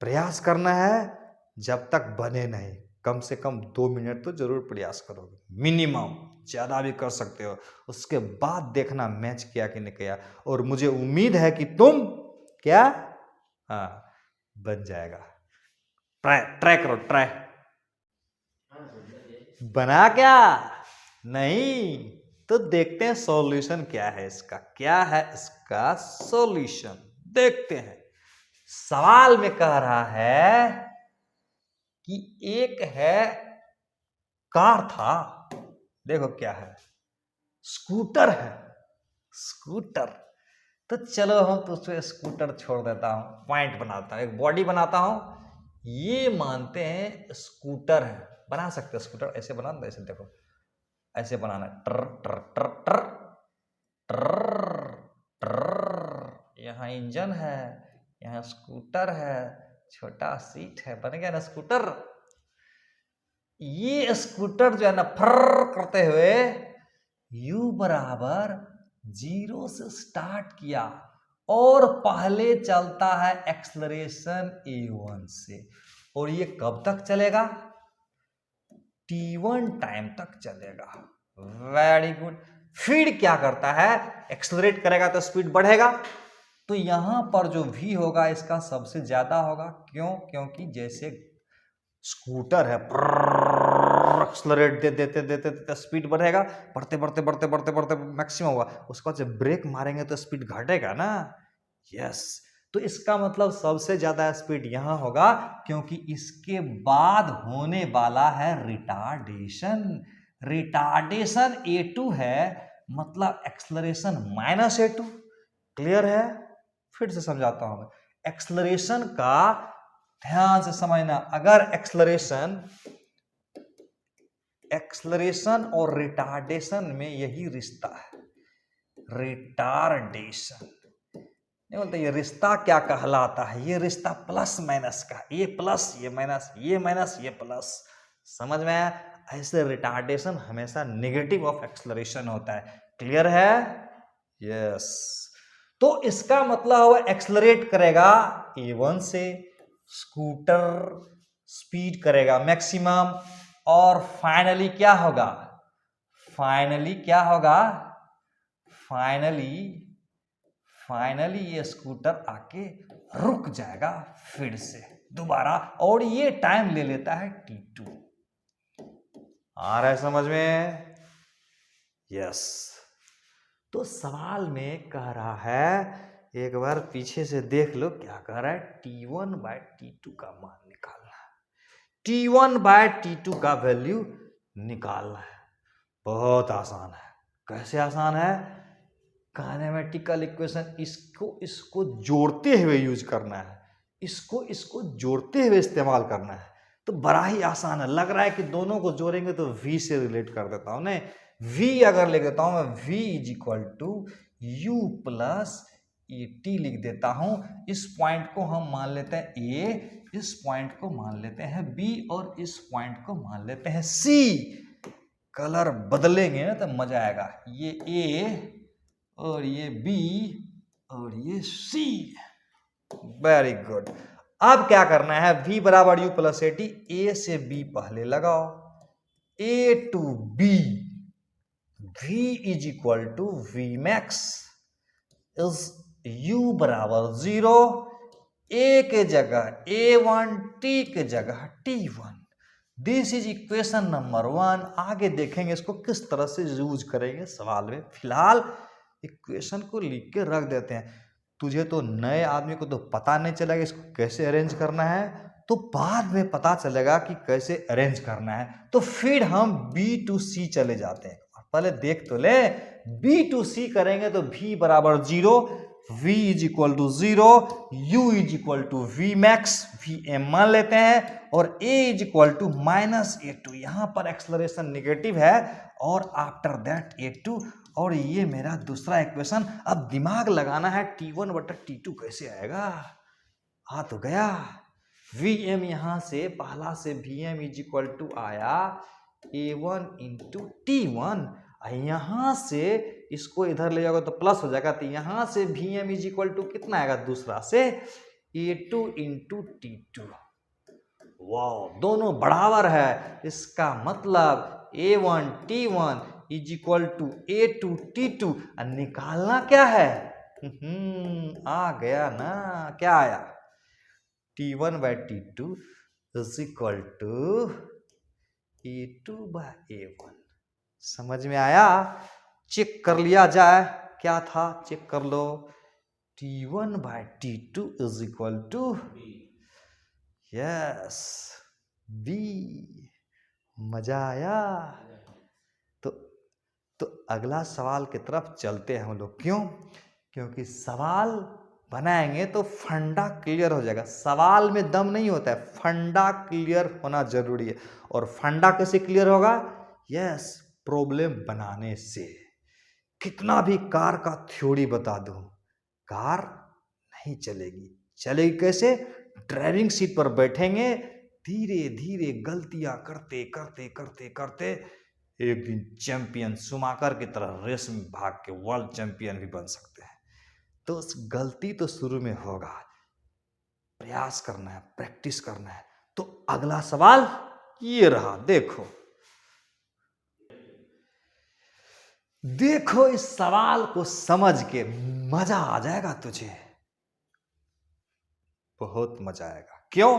प्रयास करना है, जब तक बने नहीं, कम से कम 2 मिनट तो जरूर प्रयास करोगे, मिनिमम, ज़्यादा भी कर सकते हो। उसके बाद देखना मैच किया कि नहीं किया, और मुझे उम्मीद है कि तुम क्या, हाँ, बन जाएगा। ट्राई करो, ट्राई। बना क्या नहीं, तो देखते हैं सॉल्यूशन क्या है इसका, क्या है इसका सॉल्यूशन, देखते हैं। सवाल में कह रहा है कि एक है कार था, देखो क्या है, स्कूटर है, स्कूटर तो चलो हम तो उसको स्कूटर छोड़ देता हूँ, पॉइंट बनाता हूँ, एक बॉडी बनाता हूँ। ये मानते हैं स्कूटर है, बना सकते हैं स्कूटर, ऐसे बना दो, ऐसे देखो, ऐसे बनाना, टर टर टर टर टर टर, यहाँ इंजन है, यहाँ स्कूटर है, छोटा सीट है, बन गया ना स्कूटर। ये स्कूटर जो है ना फर करते हुए u बराबर 0 से स्टार्ट किया और पहले चलता है एक्सलरेशन a1 से, और ये कब तक चलेगा? t1 टाइम तक चलेगा। Very good. फिर क्या करता है? एक्सलरेट करेगा तो स्पीड बढ़ेगा, तो यहां पर जो v होगा इसका सबसे ज्यादा होगा। क्यों? क्योंकि जैसे स्कूटर है, एक्सलरेट देते देते देते स्पीड बढ़ेगा, बढ़ते बढ़ते बढ़ते बढ़ते बढ़ते मैक्सिमम होगा, उसके बाद जब ब्रेक मारेंगे तो स्पीड घटेगा ना। यस, तो इसका मतलब सबसे ज्यादा स्पीड यहां होगा, क्योंकि इसके बाद होने वाला है रिटार्डेशन। रिटार्डेशन a2 है, मतलब एक्सलरेशन माइनस a2। क्लियर है? फिर से समझाता हूं मैं। एक्सलरेशन का ध्यान से समझना, अगर एक्सलरेशन और रिटार्डेशन में यही रिश्ता है, रिटार्डेशन नहीं बोलते, ये रिश्ता क्या कहलाता है? ये रिश्ता प्लस माइनस का, ये प्लस ये माइनस, ये माइनस ये प्लस। समझ में आया? ऐसे रिटार्डेशन हमेशा नेगेटिव ऑफ एक्सलरेशन होता है। क्लियर है? यस। तो इसका मतलब हुआ एक्सलरेट करेगा a1 से, स्कूटर स्पीड करेगा मैक्सिमम, और फाइनली क्या होगा? फाइनली क्या होगा? फाइनली ये स्कूटर आके रुक जाएगा फिर से दोबारा, और ये टाइम ले लेता है t2। आ रहा है समझ में? यस। तो सवाल में कह रहा है, एक बार पीछे से देख लो क्या कह रहा है, t1 बाय t2 का मान निकालना है। t1 बाय t2 का वैल्यू निकालना है। बहुत आसान है। कैसे आसान है? काइनेमेटिकल इक्वेशन, इसको जोड़ते हुए यूज करना है, इसको जोड़ते हुए इस्तेमाल करना है, तो बड़ा ही आसान है। लग रहा है कि दोनों को जोड़ेंगे तो v से रिलेट कर देता हूं। नहीं, v अगर ले देता हूं मैं, v is equal to u plus at लिख देता हूं। इस पॉइंट को हम मान लेते हैं a, इस पॉइंट को मान लेते हैं b, और इस पॉइंट को मान लेते हैं c। कलर बदलेंगे ना तो मजा आएगा। ये a और ये B और ये C। Very good. अब क्या करना है? V बराबर U प्लस AT, A से B पहले लगाओ, A to B, V is equal to V max is U बराबर 0, A के जगह A1, T के जगह T1। This is equation number 1। आगे देखेंगे इसको किस तरह से यूज करेंगे सवाल में। फिलहाल इक्वेशन को लिख के रख देते हैं। तुझे तो नए आदमी को तो पता नहीं चलेगा इसको कैसे अरेंज करना है, तो बाद में पता चलेगा कि कैसे अरेंज करना है। तो फिर हम B टू C चले जाते हैं। पहले देख तो ले, B टू C करेंगे तो V बराबर 0, V is equal to 0, U is equal to V max, VM मान लेते हैं, और A is equal to minus A2। यहां पर एक्सलरेशन नेगेटिव है, और आफ्टर दैट A2, और ये मेरा दूसरा इक्वेशन। अब दिमाग लगाना है, T1 बटा T2 कैसे आएगा? आ तो गया। Vm यहां से पहला से Vm इज इक्वल टू आया A1 इंटू T1, यहां से इसको इधर ले जाओगे तो प्लस हो जाएगा, तो यहां से Vm इज इक्वल टू कितना आएगा? दूसरा से A2 इंटू T2। वाह, दोनों बराबर है। इसका मतलब A1 T1 is equal to A2 T2। निकालना क्या है? आ गया ना? क्या आया? T1 by T2 is equal to A2 by A1। समझ में आया? चेक कर लिया जाए, क्या था चेक कर लो। T1 by T2 is equal to, yes, B। मजा आया? तो अगला सवाल की तरफ चलते हैं हम लोग। क्यों? क्योंकि सवाल बनाएंगे तो फंडा क्लियर हो जाएगा। सवाल में दम नहीं होता है, फंडा क्लियर होना जरूरी है। और फंडा कैसे क्लियर होगा? यस, प्रॉब्लम बनाने से। कितना भी कार का थ्योरी बता दूं, कार नहीं चलेगी। चलेगी कैसे? ड्राइविंग सीट पर बैठेंगे, धीरे धीरे गलतियां करते करते करते करते एक दिन चैंपियन सुमाकर की तरह रेस में भाग के वर्ल्ड चैंपियन भी बन सकते हैं। तो गलती तो शुरू में होगा, प्रयास करना है, प्रैक्टिस करना है। तो अगला सवाल ये रहा, देखो देखो इस सवाल को समझ के मजा आ जाएगा तुझे, बहुत मजा आएगा। क्यों?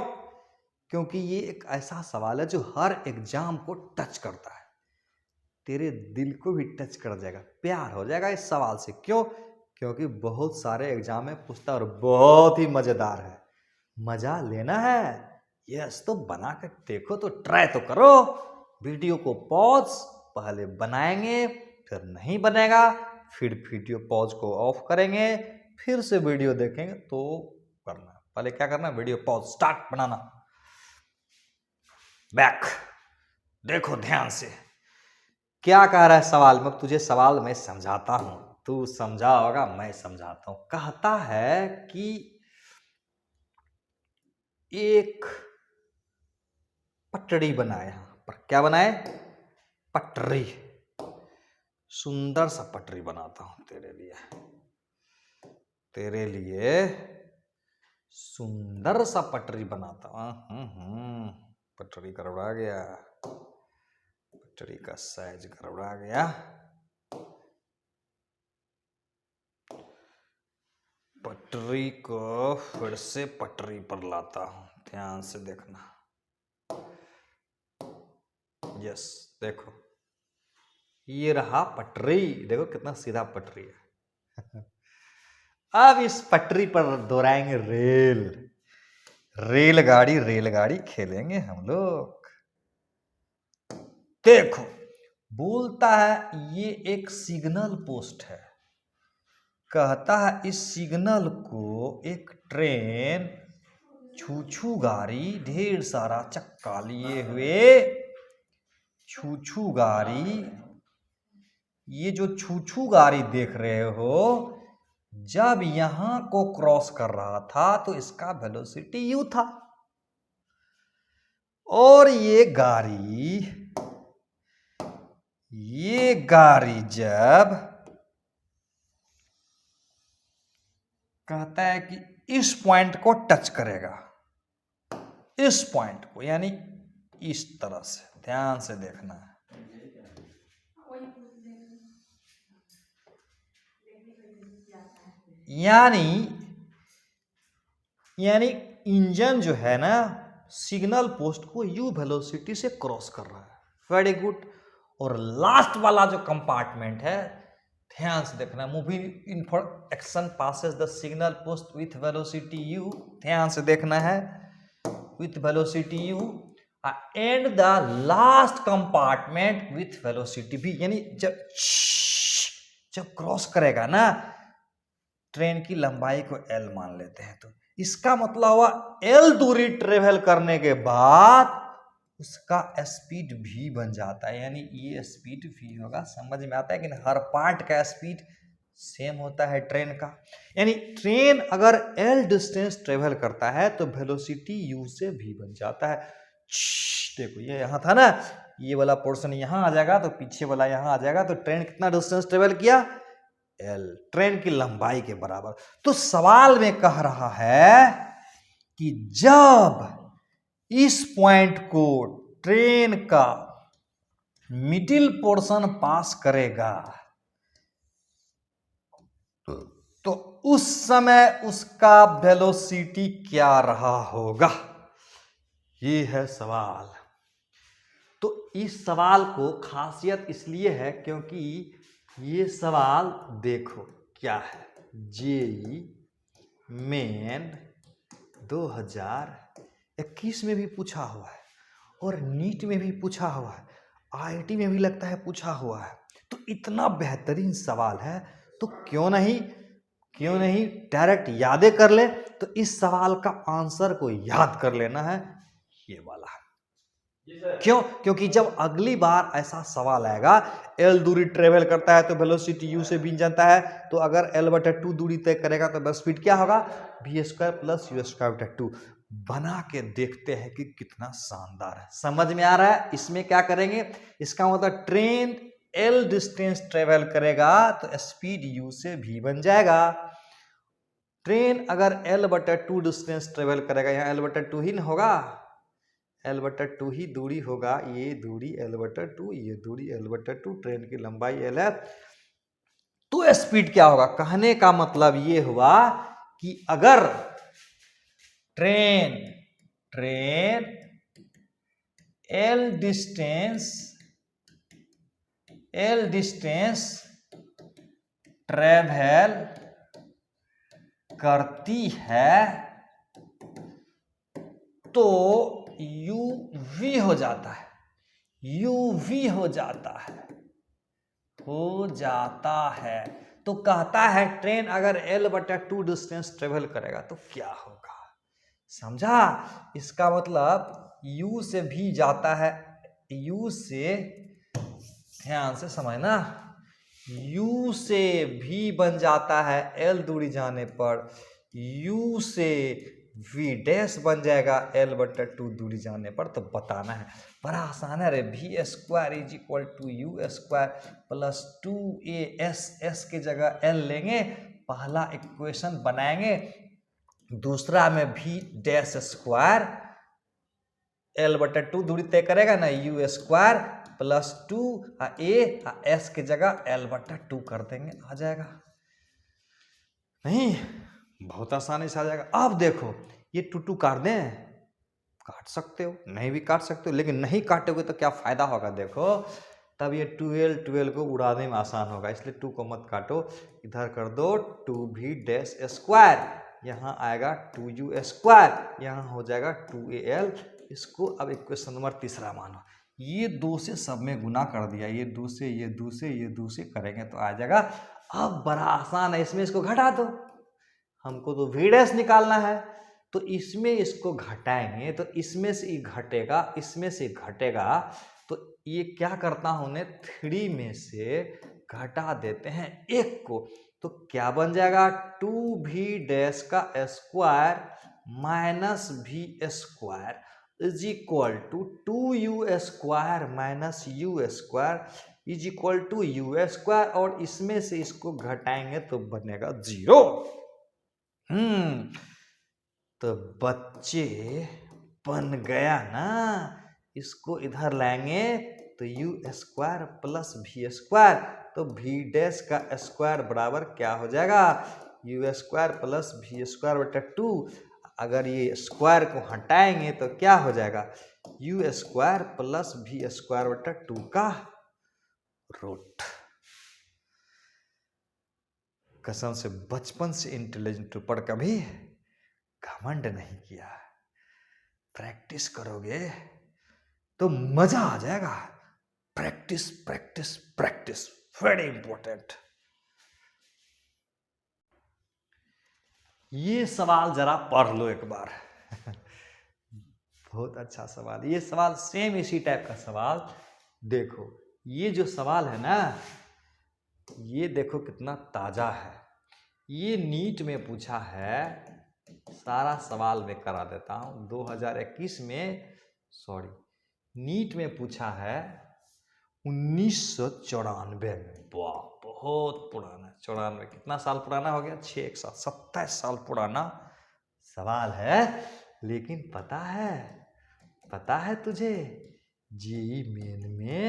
क्योंकि ये एक ऐसा सवाल है जो हर एग्जाम को टच करता है, तेरे दिल को भी टच कर जाएगा, प्यार हो जाएगा इस सवाल से। क्यों? क्योंकि बहुत सारे एग्जाम में पूछता है और बहुत ही मजेदार है। मजा लेना है, यस, तो बना कर देखो, तो ट्राई तो करो। वीडियो को पॉज, पहले बनाएंगे, फिर नहीं बनेगा, फिर वीडियो पॉज को ऑफ करेंगे, फिर से वीडियो देखेंगे। तो करना पहले क्या करना, वीडियो पॉज, स्टार्ट, बनाना, बैक। देखो ध्यान से क्या कह रहा है सवाल में, तुझे सवाल में समझाता हूं, तू समझा होगा, मैं समझाता हूं। कहता है कि एक पटरी बनाए, यहां पर क्या बनाए? पटरी। सुंदर सा पटरी बनाता हूं तेरे लिए, तेरे लिए सुंदर सा पटरी बनाता हूं। पटरी गड़बड़ा गया, पटरी का साइज गड़बड़ा गया। पटरी को फिर से पटरी पर लाता हूं, ध्यान से देखना। यस, देखो ये रहा पटरी, देखो कितना सीधा पटरी है। अब इस पटरी पर दोहराएंगे रेल, रेलगाड़ी, रेलगाड़ी खेलेंगे हम लोग। देखो बोलता है ये एक सिग्नल पोस्ट है, कहता है इस सिग्नल को एक ट्रेन, छू छू गाड़ी, ढेर सारा चक्का लिए हुए छू छू गाड़ी, ये जो छू छू गाड़ी देख रहे हो, जब यहां को क्रॉस कर रहा था तो इसका वेलोसिटी u था। और ये गाड़ी जब कहता है कि इस पॉइंट को टच करेगा, इस पॉइंट को, यानी इस तरह से, ध्यान से देखना है। यानी इंजन जो है ना, सिग्नल पोस्ट को यू वेलोसिटी से क्रॉस कर रहा है। Very good. और लास्ट वाला जो कंपार्टमेंट है, ध्यान से देखना, moving in for action passes the signal post with velocity you, ध्यान से देखना है, with velocity you, and the last compartment with velocity भी। यानी जब क्रॉस करेगा ना, ट्रेन की लंबाई को एल मान लेते हैं, तो इसका मतलब हुआ एल दूरी ट्रेवल करने के बाद उसका स्पीड भी बन जाता है, यानी ये स्पीड भी होगा। समझ में आता है कि हर पार्ट का स्पीड सेम होता है ट्रेन का। यानी ट्रेन अगर एल डिस्टेंस ट्रेवल करता है तो वेलोसिटी यू से भी बन जाता है। देखो ये यहां था ना, ये वाला पोर्शन यहां आ जाएगा तो पीछे वाला यहां आ जाएगा, तो ट्रेन कितना डिस्टेंस ट्रेवल किया? एल, ट्रेन की लंबाई के बराबर। तो सवाल में कह रहा है कि जब इस पॉइंट को ट्रेन का मिडिल पोर्शन पास करेगा तो उस समय उसका वेलोसिटी क्या रहा होगा, ये है सवाल। तो इस सवाल को खासियत इसलिए है क्योंकि ये सवाल देखो क्या है, जेईई मेन 2021 में भी पूछा हुआ है और नीट में भी पूछा हुआ है, आईआईटी में भी लगता है पूछा हुआ है। तो इतना बेहतरीन सवाल है, तो क्यों क्यों नहीं डायरेक्ट यादें कर ले। तो इस सवाल का आंसर को याद कर लेना है, ये वाला। क्यों? क्योंकि जब अगली बार ऐसा सवाल आएगा, L दूरी ट्रेवल करता है तो वेलोसिटी U से भी जानता है, तो अगर L/2 दूरी तय करेगा तो बस स्पीड क्या होगा, v² + u²/2। बना के देखते हैं कि कितना शानदार है। समझ में आ रहा है? इसमें क्या करेंगे, इसका मतलब ट्रेन L डिस्टेंस ट्रेवल करेगा तो स्पीड U से v बन जाएगा। ट्रेन अगर L/2 डिस्टेंस ट्रेवल करेगा, यहाँ L/2 ही न होगा, L/2 ही दूरी होगा, ये दूरी L/2, ये दूरी L/2, ट्रेन की लंबाई L है, तो स्पीड क्या होगा। कहने का मतलब ये हुआ कि अगर ट्रेन L डिस्टेंस ट्रेवल करती है तो uv हो जाता है, uv हो जाता है। तो कहता है ट्रेन अगर L/2 डिस्टेंस ट्रेवल करेगा तो क्या होगा। समझा? इसका मतलब u से v जाता है, u से, ध्यान से समझना, u से v बन जाता है L दूरी जाने पर, u से v डैश बन जाएगा L/2 दूरी जाने पर। तो बताना है, बड़ा आसान है रे। v² = u² + 2as के जगह L लेंगे, पहला इक्वेशन बनाएंगे, दूसरा में v डैश स्क्वायर, L/2 दूरी तय करेगा ना, u² + 2a s के जगह L/2 कर देंगे, आ जाएगा। नहीं, बहुत आसानी से आ जाएगा। अब देखो ये 2 काट दें, काट सकते हो, नहीं भी काट सकते हो, लेकिन नहीं काटोगे तो क्या फायदा होगा। देखो तब ये 12 को उड़ाने में आसान होगा, इसलिए 2 को मत काटो, इधर कर दो 2v², यहाँ आएगा 2u², यहाँ हो जाएगा 2al। इसको अब इक्वेशन नंबर 3 मानो, ये 2 से सब में गुना कर दिया, ये 2 से, ये 2 से, ये 2 से करेंगे तो आ जाएगा। अब बड़ा आसान है, इसमें इसको घटा दो, हमको तो v डैश निकालना है, तो इसमें इसको घटाएंगे तो इसमें से ही घटेगा, इसमें से घटेगा, तो ये क्या करता हूं, उन्हें 3 में से घटा देते हैं 1 को, तो क्या बन जाएगा, 2v डैश का square minus v² is equal to 2u² minus u² is equal to u², और इसमें से इसको घटाएंगे तो बनेगा 0। तो बच्चे बन गया ना। इसको इधर लाएंगे तो u² + v², तो v डैश का स्क्वायर बराबर क्या हो जाएगा, u² + v²/2। अगर ये स्क्वायर को हटाएंगे तो क्या हो जाएगा, u² + v²/2 का रूट। कसम से बचपन से इंटेलिजेंट पर कभी घमंड नहीं किया। प्रैक्टिस करोगे तो मजा आ जाएगा। Practice practice practice, very important. ये सवाल जरा पढ़ लो एक बार। बहुत अच्छा सवाल, ये सवाल सेम इसी टाइप का सवाल। देखो ये जो सवाल है ना, ये देखो कितना ताजा है। ये नीट में पूछा है, सारा सवाल मैं करा देता हूं। 2021 में, सॉरी नीट में पूछा है 1994 में। वाह बहुत पुराना, 94 कितना साल पुराना हो गया, 6 एक साथ 27 साल पुराना सवाल है। लेकिन पता है तुझे, जेईई मेन में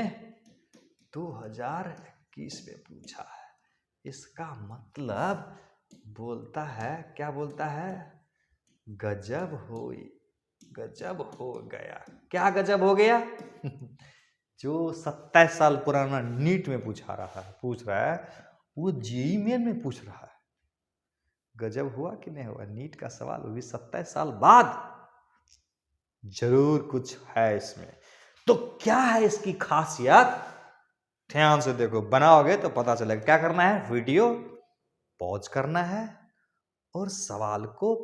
2021 में पूछा है। इसका मतलब बोलता है, क्या बोलता है, गजब हो गया। क्या गजब हो गया? जो 27 साल पुराना नीट में पूछ रहा है, वो जेईई मेन में पूछ रहा है। गजब हुआ कि नहीं हुआ? नीट का सवाल, वो भी 27 साल बाद। जरूर कुछ है इसमें। तो क्या है इसकी खासियत, ध्यान से देखो, बनाओगे तो पता चलेगा। क्या करना है, वीडियो पॉज करना है और सवाल को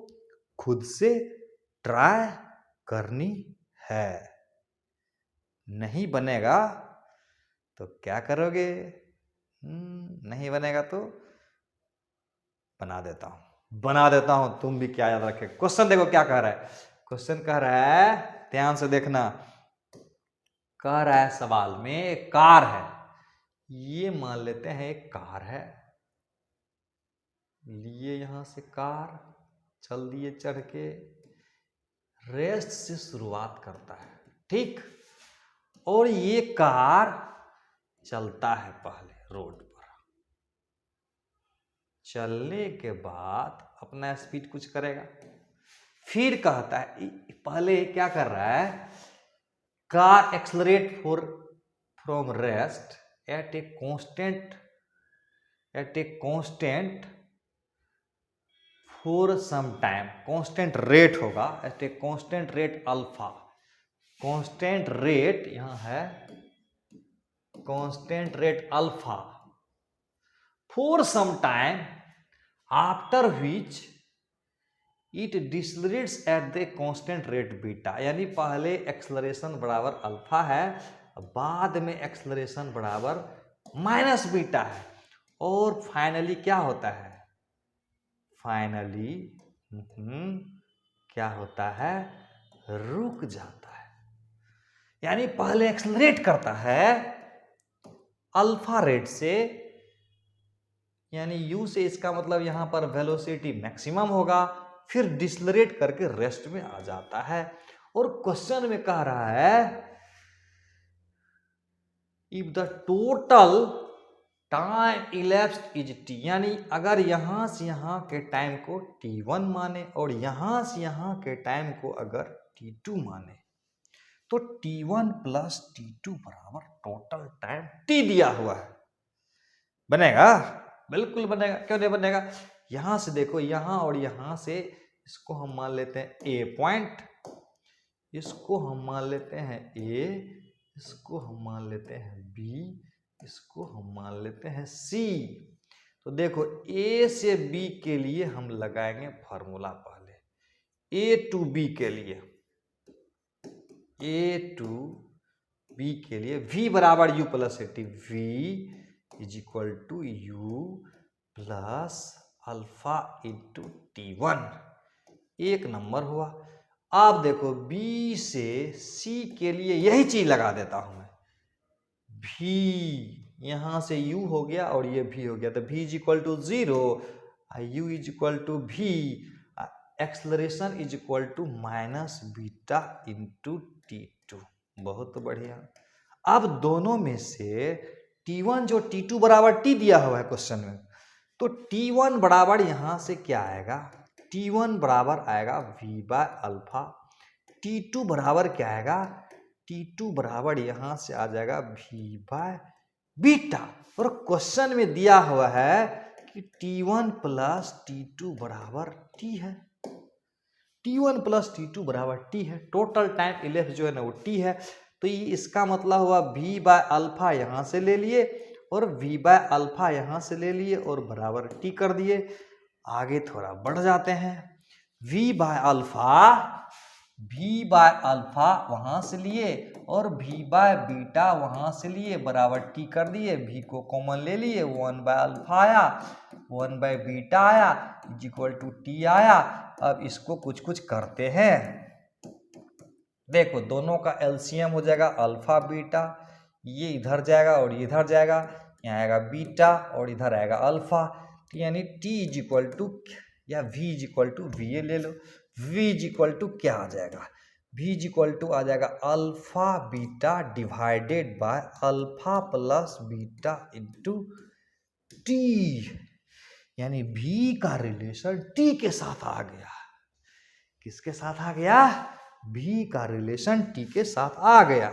खुद से ट्राई करनी है। नहीं बनेगा तो क्या करोगे? नहीं बनेगा तो बना देता हूं, तुम भी क्या याद रखे। क्वेश्चन देखो क्या कह रहा है। क्वेश्चन कह रहा है, ध्यान से देखना, कह रहा है सवाल में एक कार है, ये मान लेते हैं एक कार है, लिए यहां से कार, चल दिए चढ़ के, रेस्ट से शुरुआत करता है, ठीक। और ये कार चलता है पहले रोड पर, चलने के बाद अपना स्पीड कुछ करेगा, फिर कहता है, पहले क्या कर रहा है, car accelerate from rest at a constant for some time. Constant rate होगा, at a constant rate alpha. Constant rate यहां है, constant rate alpha for some time, after which it decelerates at the constant rate beta. यानी पहले acceleration बराबर alpha है, बाद में acceleration बराबर माइनस बीटा है, और फाइनली क्या होता है, फाइनली क्या होता है, रुक जाता है। यानी पहले एक्सलरेट करता है अल्फा रेट से, यानी u से, इसका मतलब यहां पर वेलोसिटी मैक्सिमम होगा, फिर डिसलरेट करके रेस्ट में आ जाता है। और क्वेश्चन में कह रहा है, if the total time elapsed is t, यानी अगर यहां से यहां के टाइम को t1 माने और यहां से यहां के टाइम को अगर t2 माने, तो t1 प्लस t2 बराबर टोटल टाइम t दिया हुआ है। बनेगा? बिल्कुल बनेगा, क्यों नहीं बनेगा। यहां से देखो, यहां और यहां से, इसको हम मान लेते हैं ए पॉइंट, इसको हम मान लेते हैं ए, इसको हम मान लेते हैं बी, इसको हम मान लेते हैं सी। तो देखो ए से बी के लिए हम लगाएंगे फॉर्मूला पहले, ए टू बी के लिए, ए टू बी के लिए v बराबर u plus a t, v is equal to u plus alpha into t1। एक नंबर हुआ। अब देखो b से c के लिए यही चीज लगा देता हूं मैं, v यहां से u हो गया और ये v हो गया, तो v is equal to 0, u is equal to v, acceleration is equal to minus beta into t2। बहुत बढ़िया। अब दोनों में से t1 जो t2 बराबर t दिया हुआ है क्वेश्चन में, तो t1 बराबर यहां से क्या आएगा, t1 बराबर आएगा v बाय अल्फा, t2 बराबर क्या आएगा, t2 बराबर यहां से आ जाएगा v बाय बीटा। और क्वेश्चन में दिया हुआ है कि t1 प्लस t2 बराबर t है, t1 प्लस t2 बराबर t है, टोटल टाइम इलेप्स जो है ना वो t है। तो ये इसका मतलब हुआ v बाय अल्फा यहां से ले लिए और v बाय अल्फा यहां से ले लिए और बराबर t कर दिए। आगे थोड़ा बढ़ जाते हैं, v बाय अल्फा वहां से लिए और v बाय बीटा वहां से लिए, बराबर t कर दिए, v को कॉमन ले लिए, 1 बाय अल्फा आया, 1 बाय बीटा आया, इज इक्वल टू t आया। अब इसको कुछ कुछ करते हैं, देखो दोनों का एलसीएम हो जाएगा अल्फा बीटा, ये इधर जाएगा और ये इधर जाएगा, यहाँ आएगा बीटा और इधर आएगा अल्फा, तो यानी t इज इक्वल टू, या v is equal to v ले लो, v इज इक्वल टू क्या आ जाएगा, v इज इक्वल टू आ जाएगा alpha beta divided by alpha plus beta into t, यानी v का रिलेशन t के साथ आ गया। किसके साथ आ गया, v का रिलेशन t के साथ आ गया,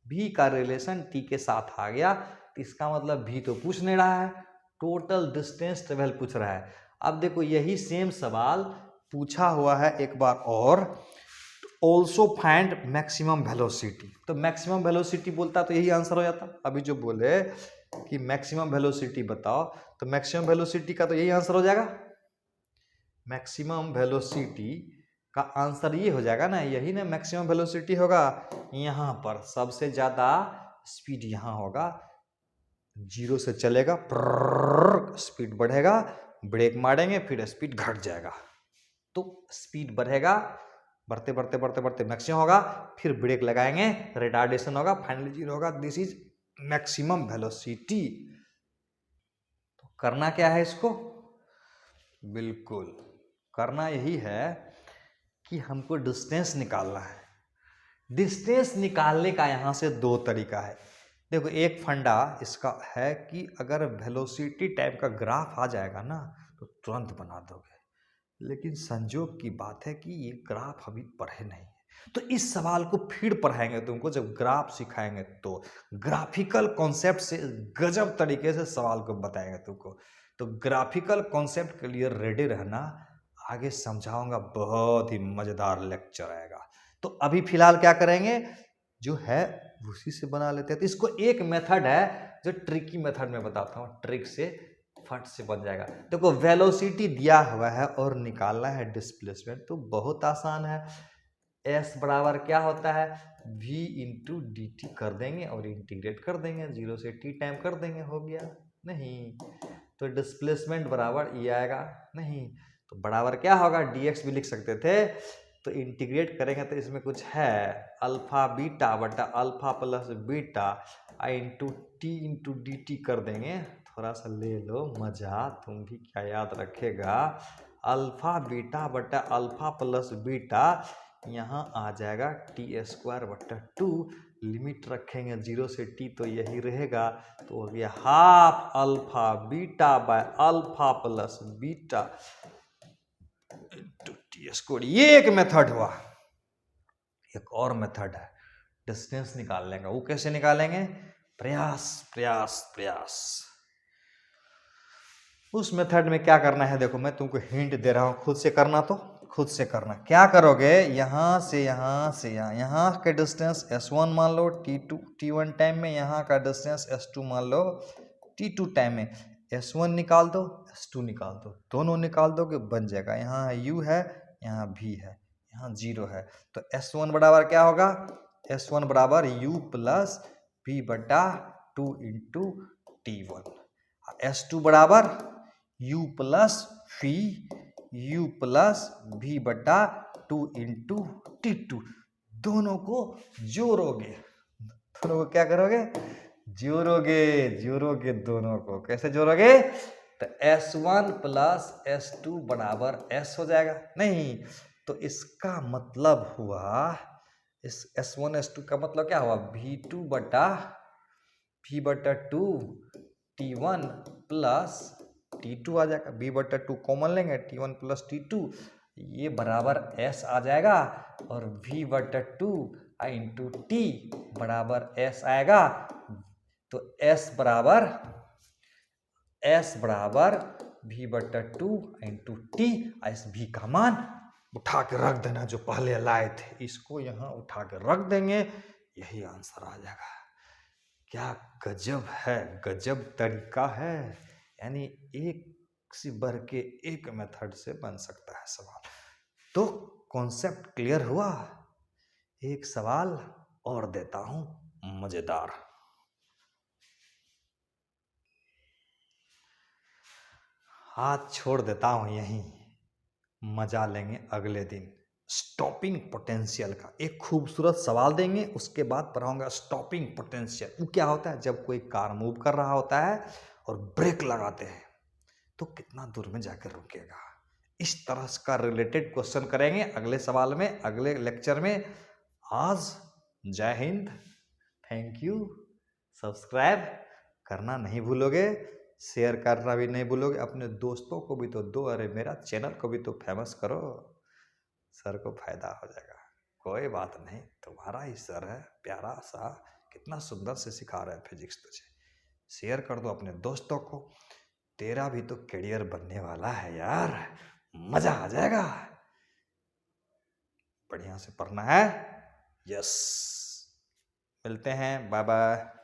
v का रिलेशन t के साथ आ गया। इसका मतलब v तो पूछ नहीं रहा है, टोटल डिस्टेंस ट्रेवल पूछ रहा है। अब देखो यही सेम सवाल पूछा हुआ है एक बार और, ऑल्सो फाइंड मैक्सिमम वेलोसिटी, तो मैक्सिमम वेलोसिटी बोलता तो यही आंसर हो जाता। अभी जो बोले कि मैक्सिमम वेलोसिटी बताओ, तो मैक्सिमम वेलोसिटी का तो यही आंसर हो जाएगा। मैक्सिमम वेलोसिटी का आंसर ये हो जाएगा ना, यही ना मैक्सिमम वेलोसिटी होगा। यहाँ पर सबसे ज्यादा स्पीड यहाँ होगा, 0 से चलेगा, स्पीड बढ़ेगा, ब्रेक मारेंगे, फिर स्पीड घट जाएगा। तो स्पीड बढ़ेगा, बढ़ते बढ़ते बढ़ते बढ़ते मैक्सिमम होगा, फिर ब्रेक लगाएंगे, रिटार्डेशन होगा, फाइनली 0 होगा। This is maximum velocity. तो करना क्या है इसको? बिल्कुल करना यही है कि हमको डिस्टेंस निकालना है। डिस्टेंस निकालने का यहाँ से दो तरीका है। देखो, एक फंडा इसका है कि अगर वेलोसिटी टाइप का ग्राफ आ जाएगा ना तो तुरंत बना दोगे, लेकिन संजोग की बात है कि ये ग्राफ अभी पढ़े नहीं है। तो इस सवाल को फिर पढ़ाएंगे तुमको, जब ग्राफ सिखाएंगे तो ग्राफिकल कॉन्सेप्ट से गजब तरीके से सवाल को बताएंगे तुमको। तो ग्राफिकल कॉन्सेप्ट के लिए रेडी रहना, आगे समझाऊंगा, बहुत ही मजेदार लेक्चर आएगा। तो अभी फिलहाल क्या करेंगे, जो है उसी से बना लेते हैं। तो इसको एक मेथड है जो ट्रिकी मेथड में बताता हूँ, ट्रिक से फट से बन जाएगा। देखो, वेलोसिटी दिया हुआ है और निकालना है डिस्प्लेसमेंट, तो बहुत आसान है। एस बराबर क्या होता है, v इंटू डी टी कर देंगे और इंटीग्रेट कर देंगे, 0 से t टाइम कर देंगे, हो गया। नहीं तो डिस्प्लेसमेंट बराबर ये आएगा, नहीं तो बराबर क्या होगा, dx भी लिख सकते थे। तो इंटीग्रेट करेंगे तो इसमें कुछ है, अल्फा बीटा बटा alpha plus beta into T into D T कर देंगे। थोड़ा सा ले लो मजा, तुम भी क्या याद रखेगा। अल्फा बीटा बटा अल्फा प्लस बीटा यहाँ आ जाएगा टी स्क्वायर बटा 2, लिमिट रखेंगे 0 से t तो यही रहेगा। तो हो गया half alpha beta by alpha plus beta into T square. ये एक मेथड हुआ। एक और मेथड है डिस्टेंस निकालने का, वो कैसे निकालेंगे, प्रयास प्रयास प्रयास। उस मेथड में क्या करना है, देखो मैं तुमको हिंट दे रहा हूं, खुद से करना, तो खुद से करना। क्या करोगे, यहां से यहां से यहाँ का डिस्टेंस s1 मान लो, t1 टाइम में, यहाँ का डिस्टेंस s2 मान लो, t2 टाइम में। s1 निकाल दो, s2 निकाल दो, दोनों निकाल दो कि बन जाएगा। यहाँ u है, यहाँ v है, यहाँ 0 है। तो s1 बराबर क्या होगा, s1 बराबर u प्लस v बटा 2 इंटू t1। s2 बराबर u plus v, u plus v बटा 2 इंटू t2। दोनों को जोड़ोगे, दोनों को क्या करोगे, जोड़ोगे, जोड़ोगे दोनों को। कैसे जोड़ोगे, तो s1 प्लस s2 बराबर s हो जाएगा। नहीं तो इसका मतलब हुआ, इस s1 s2 का मतलब क्या हुआ, v2 बटा v बटा 2 t1 प्लस t2 आ जाएगा, b बटा 2 कॉमन लेंगे, t1 प्लस t2, ये बराबर s आ जाएगा, और v बटा 2 इंटू t बराबर s आएगा। तो s बराबर v बटा 2 इंटू t। इस v का मान उठा के रख देना, जो पहले लाए थे इसको यहाँ उठा के रख देंगे, यही आंसर आ जाएगा। क्या गजब है, गजब तरीका है। यानी एक से बढ़ के एक मेथड से बन सकता है सवाल। तो कॉन्सेप्ट क्लियर हुआ। एक सवाल और देता हूं मजेदार। हाथ छोड़ देता हूं यहीं, मजा लेंगे अगले दिन। स्टॉपिंग पोटेंशियल का एक खूबसूरत सवाल देंगे, उसके बाद पढ़ाऊंगा स्टॉपिंग पोटेंशियल। वो क्या होता है, जब कोई कार मूव कर रहा होता है और ब्रेक लगाते हैं तो कितना दूर में जाकर रुकेगा। इस तरह का रिलेटेड क्वेश्चन करेंगे अगले सवाल में, अगले लेक्चर में। आज जय हिंद, थैंक यू। सब्सक्राइब करना नहीं भूलोगे, शेयर करना भी नहीं भूलोगे, अपने दोस्तों को भी तो दो, अरे मेरा चैनल को भी तो फेमस करो, सर को फायदा हो जाएगा। कोई बात नहीं, तुम्हारा ही सर है, प्यारा सा, कितना सुंदर से सिखा रहा है फिजिक्स तुझे। शेयर कर दो अपने दोस्तों को, तेरा भी तो करियर बनने वाला है यार, मजा आ जाएगा। बढ़िया से पढ़ना है। यस, मिलते हैं, बाय बाय।